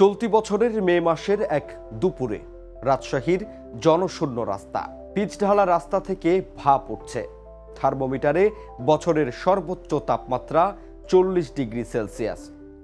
চলতি বছরের মে মাসের এক দুপুরে রাজশাহীর জনশূন্য রাস্তা, পিচঢালা রাস্তা থেকে ভাপ উঠছে। থার্মোমিটারে বছরের সর্বোচ্চ তাপমাত্রা 40 ডিগ্রি সেলসিয়াস।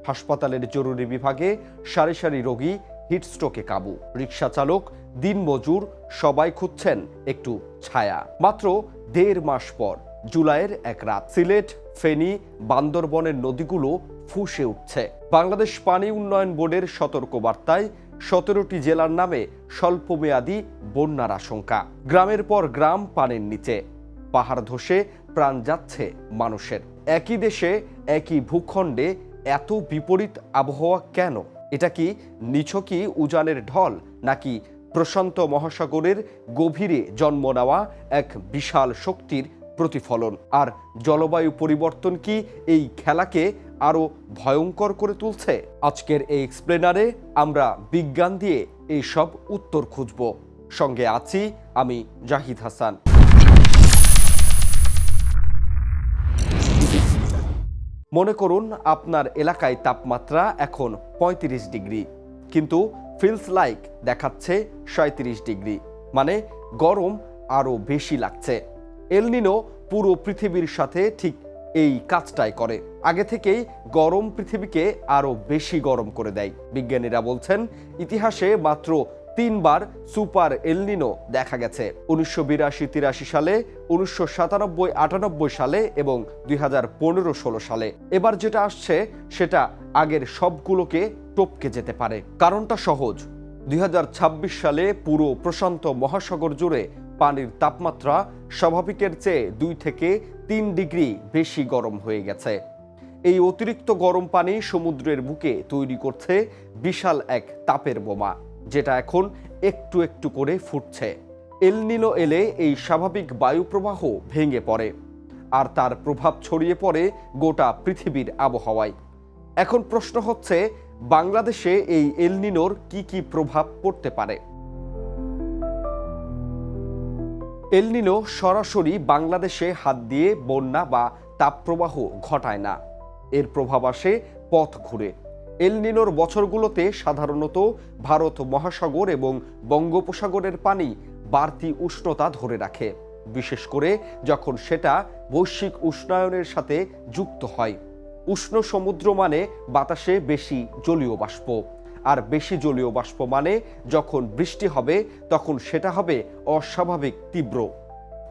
হাসপাতালের জরুরি বিভাগে সারি সারি রোগী, হিটস্ট্রোকে কাবু। রিক্সা চালক, দিনমজুর সবাই খুঁজছেন একটু ছায়া। মাত্র 1.5 মাস পর জুলাইয়ের এক রাত সিলেট, ফেনী, বান্দরবনের নদীগুলো ফুঁসে উঠছে। বাংলাদেশ পানি উন্নয়ন বোর্ডের সতর্কবার্তায় 17টি জেলার নামে স্বল্পমেয়াদী বন্যার আশঙ্কা। গ্রামের পর গ্রাম পানির নিচে, পাহাড় ধসে প্রাণ যাচ্ছে মানুষের। একই দেশে, একই ভূখণ্ডে এত বিপরীত আবহাওয়া কেন? এটা কি নিছকই উজানের ঢল, নাকি প্রশান্ত মহাসাগরের গভীরে জন্ম নেওয়া এক বিশাল শক্তির প্রতিফলন? আর জলবায়ু পরিবর্তন কি এই খেলাকে আরো ভয়ঙ্কর করে তুলছে? আজকের এই এক্সপ্লেনারে আমরা বিজ্ঞান দিয়ে এই সব উত্তর খুঁজব। সঙ্গে আছি আমি জাহিদ হাসান। মনে করুন আপনার এলাকায় তাপমাত্রা এখন 35 ডিগ্রি, কিন্তু ফিলস লাইক দেখাচ্ছে 37 ডিগ্রি, মানে গরম আরো বেশি লাগছে। এল নিনো পুরো পৃথিবীর সাথে ঠিক এই কাজটাই করে। আগে থেকেই গরম পৃথিবীকে আরো বেশি গরম করে দেয়। বিজ্ঞানীরা বলছেন ইতিহাসে মাত্র 3 বার সুপার এল নিনো দেখা গেছে: 1982-83 সালে, 1997-98 সালে এবং 2015-16 সালে। এবার যেটা আসছে সেটা আগের সবগুলোকে টপকে যেতে পারে। কারণটা সহজ, 2026 সালে পুরো প্রশান্ত মহাসাগর জুড়ে পানির তাপমাত্রা স্বাভাবিকের চেয়ে 2 থেকে 3 ডিগ্রি বেশি গরম হয়ে গেছে। এই অতিরিক্ত গরম পানি সমুদ্রের বুকে তৈরি করছে বিশাল এক তাপের বোমা, যেটা এখন একটু একটু করে ফুটছে। এল নিনো এলে এই স্বাভাবিক বায়ু প্রবাহ ভেঙে পড়ে, আর তার প্রভাব ছড়িয়ে পড়ে গোটা পৃথিবীর আবহাওয়ায়। এখন প্রশ্ন হচ্ছে, বাংলাদেশে এই এল নিনোর কি প্রভাব পড়তে পারে? এল নিনো সরাসরি বাংলাদেশে হাত দিয়ে বন্যা বা তাপপ্রবাহ ঘটায় না, এর প্রভাব আসে পথ ঘুরে। এল নিনোর বছরগুলোতে সাধারণত ভারত মহাসাগর এবং বঙ্গোপসাগরের পানি বাড়তি উষ্ণতা ধরে রাখে, বিশেষ করে যখন সেটা বৈশ্বিক উষ্ণায়নের সাথে যুক্ত হয়। উষ্ণ সমুদ্র মানে বাতাসে বেশি জলীয় বাষ্প, আর বেশি জলীয় বাষ্প মানে যখন বৃষ্টি হবে তখন সেটা হবে অস্বাভাবিক তীব্র।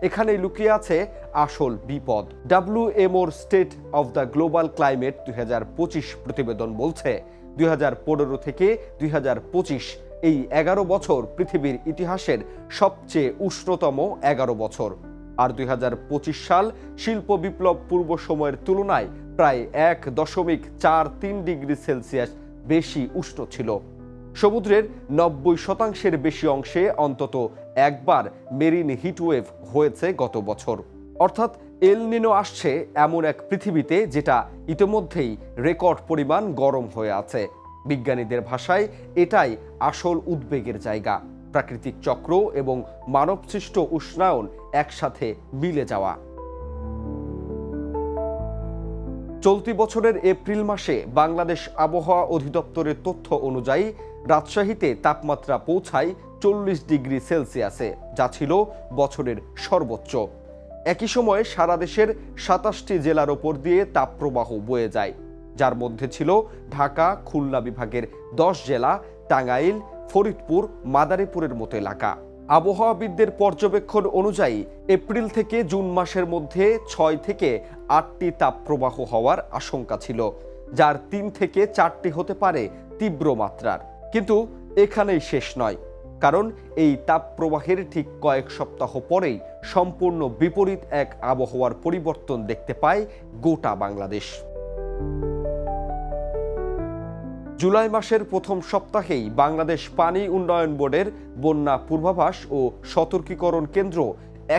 এখানে লুকিয়ে আছে আসল বিপদ। WMOর state of the global climate 2025 প্রতিবেদন বলছে 2015 থেকে 2025 এই 11 বছর পৃথিবীর ইতিহাসের সবচেয়ে উষ্ণতম 11 বছর। আর 2025 সাল শিল্প বিপ্লব পূর্ব সময়ের তুলনায় প্রায় 1.43 ডিগ্রি সেলসিয়াস বেশি উষ্ণ ছিল। সমুদ্রের 90% বেশি অংশে অন্তত একবার মেরিন হিটওয়েভ হয়েছে গত বছর। অর্থাৎ এল নিনো আসছে এমন এক পৃথিবীতে যেটা ইতিমধ্যেই রেকর্ড পরিমাণ গরম হয়ে আছে। বিজ্ঞানীদের ভাষায় এটাই আসল উদ্বেগের জায়গা, প্রাকৃতিক চক্র এবং মানবসৃষ্ট উষ্ণায়ন একসাথে মিলে যাওয়া। চলতি বছরের এপ্রিল মাসে বাংলাদেশ আবহাওয়া অধিদপ্তরের তথ্য অনুযায়ী রাজশাহীতে তাপমাত্রা পৌঁছায় 40 ডিগ্রি সেলসিয়াসে, যা ছিল বছরের সর্বোচ্চ। একই সময়ে সারা দেশের 27টি জেলার ওপর দিয়ে তাপপ্রবাহ বয়ে যায়, যার মধ্যে ছিল ঢাকা, খুলনা বিভাগের 10 জেলা, টাঙ্গাইল, ফরিদপুর, মাদারীপুরের মতো এলাকা। আবহাওয়াবিদদের পর্যবেক্ষণ অনুযায়ী এপ্রিল থেকে জুন মাসের মধ্যে 6 থেকে 8টি তাপপ্রবাহ হওয়ার আশঙ্কা ছিল, যার 3 থেকে 4টি হতে পারে তীব্র মাত্রার। কিন্তু এখানেই শেষ নয়, কারণ এই তাপপ্রবাহের ঠিক কয়েক সপ্তাহ পরেই সম্পূর্ণ বিপরীত এক আবহাওয়ার পরিবর্তন দেখতে পায় গোটা বাংলাদেশ। জুলাই মাসের প্রথম সপ্তাহেই বাংলাদেশ পানি উন্নয়ন বোর্ডের বন্যা পূর্বাভাস ও সতর্কীকরণ কেন্দ্র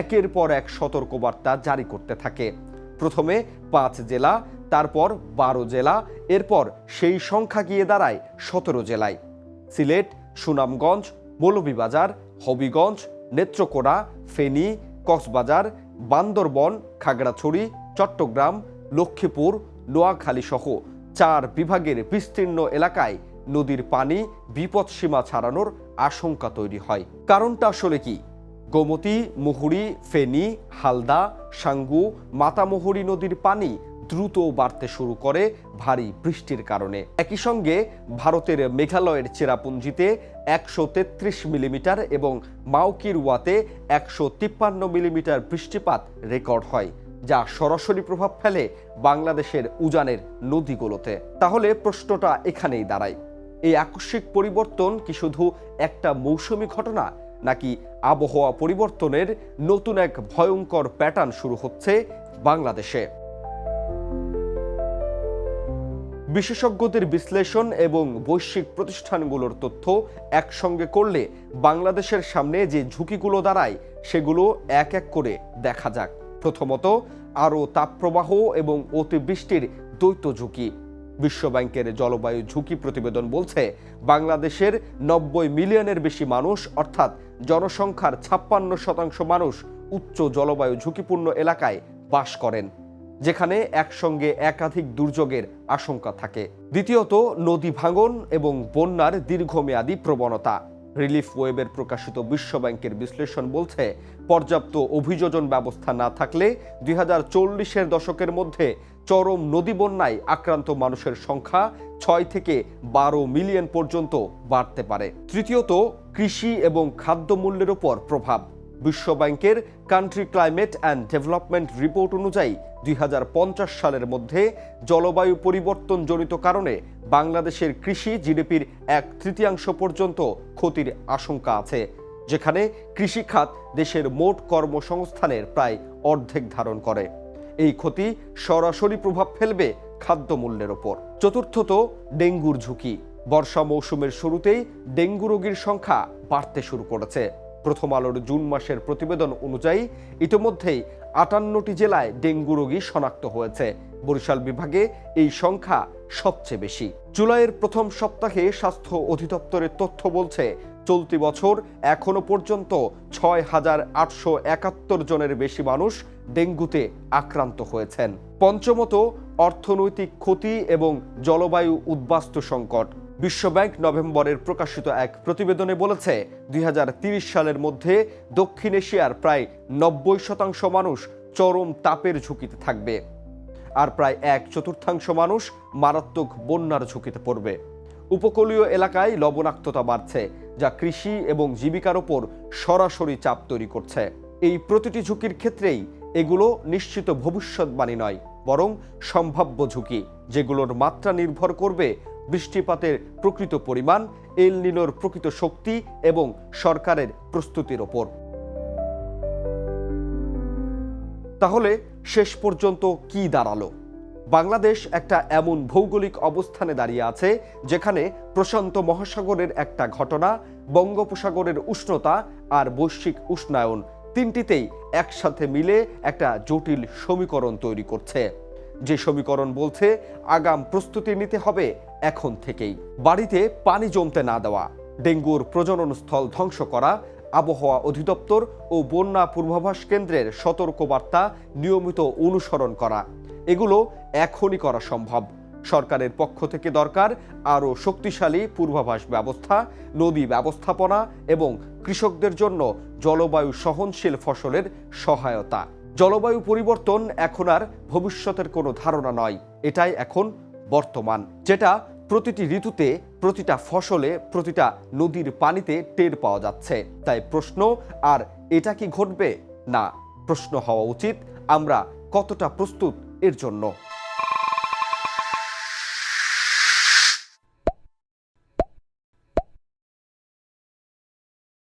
একের পর এক সতর্কবার্তা জারি করতে থাকে। প্রথমে 5 জেলা, তারপর 12 জেলা, এরপর সেই সংখ্যা গিয়ে দাঁড়ায় 17 জেলায়। সিলেট, সুনামগঞ্জ, মৌলভীবাজার, হবিগঞ্জ, নেত্রকোনা, ফেনী, কক্সবাজার, বান্দরবন, খাগড়াছড়ি, চট্টগ্রাম, লক্ষ্মীপুর, নোয়াখালী সহ 4 বিভাগের বিস্তীর্ণ এলাকায় নদীর পানি বিপদসীমা ছাড়ানোর আশঙ্কা তৈরি হয়। কারণটা আসলে কি? গোমতী, মুহুরী, ফেনী, হালদা, সাঙ্গু, মাতামুহুরী নদীর পানি দ্রুত বাড়তে শুরু করে ভারী বৃষ্টির কারণে। একই সঙ্গে ভারতের মেঘালয়ের চেরাপুঞ্জিতে 133 মিলিমিটার এবং মাউকিরওয়াতে 153 মিলিমিটার বৃষ্টিপাত রেকর্ড হয়, যা সরাসরি প্রভাব ফেলে বাংলাদেশের উজানের নদীগুলোতে। তাহলে প্রশ্নটা এখানেই দাঁড়ায়, এই আকস্মিক পরিবর্তন কি শুধু একটা মৌসুমী ঘটনা, নাকি আবহাওয়া পরিবর্তনের নতুন এক ভয়ঙ্কর প্যাটার্ন শুরু হচ্ছে বাংলাদেশে? বিশেষজ্ঞদের বিশ্লেষণ এবং বৈশ্বিক প্রতিষ্ঠানগুলোর তথ্য একসঙ্গে করলে বাংলাদেশের সামনে যে ঝুঁকিগুলো দাঁড়ায় সেগুলো এক এক করে দেখা যাক। প্রথমত, আরও তাপপ্রবাহ এবং অতিবৃষ্টির দ্বৈত ঝুঁকি। বিশ্বব্যাংকের জলবায়ু ঝুঁকি প্রতিবেদন বলছে বাংলাদেশের 90 মিলিয়নের বেশি মানুষ, অর্থাৎ জনসংখ্যার 56% মানুষ উচ্চ জলবায়ু ঝুঁকিপূর্ণ এলাকায় বাস করেন, যেখানে একসঙ্গে একাধিক দুর্যোগের আশঙ্কা থাকে। দ্বিতীয়ত, নদী ভাঙন এবং বন্যার দীর্ঘমেয়াদী প্রবণতা। রিলিফ ওয়েবের প্রকাশিত বিশ্বব্যাংকের বিশ্লেষণ বলছে পর্যাপ্ত অভিযোজন ব্যবস্থা না থাকলে 2040-এর দশকের মধ্যে চরম নদী বন্যায় আক্রান্ত মানুষের সংখ্যা 6 থেকে 12 মিলিয়ন পর্যন্ত বাড়তে পারে। তৃতীয়ত, কৃষি এবং খাদ্যমূল্যের উপর প্রভাব। বিশ্বব্যাংকের country climate and development report অনুযায়ী 2050 সালের মধ্যে জলবায়ু পরিবর্তনজনিত কারণে বাংলাদেশের কৃষি জিডিপির 1/3 পর্যন্ত ক্ষতির আশঙ্কা আছে, যেখানে কৃষিখাত দেশের মোট কর্মসংস্থানের প্রায় অর্ধেক ধারণ করে। এই ক্ষতি সরাসরি প্রভাব ফেলবে খাদ্যমূল্যের ওপর। চতুর্থত, ডেঙ্গুর ঝুঁকি। বর্ষা মৌসুমের শুরুতেই ডেঙ্গু রোগীর সংখ্যা বাড়তে শুরু করেছে। প্রথম আলোর জুন মাসের প্রতিবেদন অনুযায়ী ইতিমধ্যেই 58টি জেলায় ডেঙ্গু রোগী শনাক্ত হয়েছে। বরিশাল বিভাগে এই সংখ্যা সবচেয়ে বেশি। জুলাইয়ের প্রথম সপ্তাহে স্বাস্থ্য অধিদপ্তরের তথ্য বলছে চলতি বছর এখনো পর্যন্ত 6,871 জনের বেশি মানুষ ডেঙ্গুতে আক্রান্ত হয়েছেন। পঞ্চমত, অর্থনৈতিক ক্ষতি এবং জলবায়ু উদ্বাস্তু সংকট। বিশ্বব্যাংক নভেম্বরের প্রকাশিত এক প্রতিবেদনে বলেছে 2030 সালের মধ্যে দক্ষিণ এশিয়ার প্রায় 90% মানুষ চরম তাপের ঝুঁকিতে থাকবে, আর প্রায় 1/4 মানুষ মারাত্মক বন্যার ঝুঁকিতে পড়বে। উপকূলীয় এলাকায় লবণাক্ততা বাড়ছে, যা কৃষি এবং জীবিকার ওপর সরাসরি চাপ তৈরি করছে। এই প্রতিটি ঝুঁকির ক্ষেত্রেই এগুলো নিশ্চিত ভবিষ্যৎবাণী নয়, বরং সম্ভাব্য ঝুঁকি, যেগুলোর মাত্রা নির্ভর করবে বৃষ্টিপাতের প্রকৃত পরিমাণ, এল নিনোর প্রকৃত শক্তি এবং সরকারের প্রস্তুতির ওপর। তাহলে শেষ পর্যন্ত কি দাঁড়ালো? বাংলাদেশ একটা এমন ভৌগোলিক অবস্থানে দাঁড়িয়ে আছে যেখানে প্রশান্ত মহাসাগরের একটা ঘটনা, বঙ্গোপসাগরের উষ্ণতা আর বৈশ্বিক উষ্ণায়ন তিনটিতেই একসাথে মিলে একটা জটিল সমীকরণ তৈরি করছে। যে সমীকরণ বলছে আগাম প্রস্তুতি নিতে হবে এখন থেকেই। বাড়িতে পানি জমতে না দেওয়া, ডেঙ্গুর প্রজননস্থল ধ্বংস করা, আবহাওয়া অধিদপ্তর ও বন্যা পূর্বাভাস কেন্দ্রের সতর্কবার্তা নিয়মিত অনুসরণ করা, এগুলো এখনই করা সম্ভব। সরকারের পক্ষ থেকে দরকার আরও শক্তিশালী পূর্বাভাস ব্যবস্থা, নদী ব্যবস্থাপনা এবং কৃষকদের জন্য জলবায়ু সহনশীল ফসলের সহায়তা। জলবায়ু পরিবর্তন এখন আর ভবিষ্যতের কোনো ধারণা নয়, এটাই এখন বর্তমান, যেটা প্রতিটি ঋতুতে, প্রতিটা ফসলে, প্রতিটা নদীর পানিতে টের পাওয়া যাচ্ছে। তাই প্রশ্ন আর এটা কি ঘটবে না, প্রশ্ন হওয়া উচিত আমরা কতটা প্রস্তুত এর জন্য।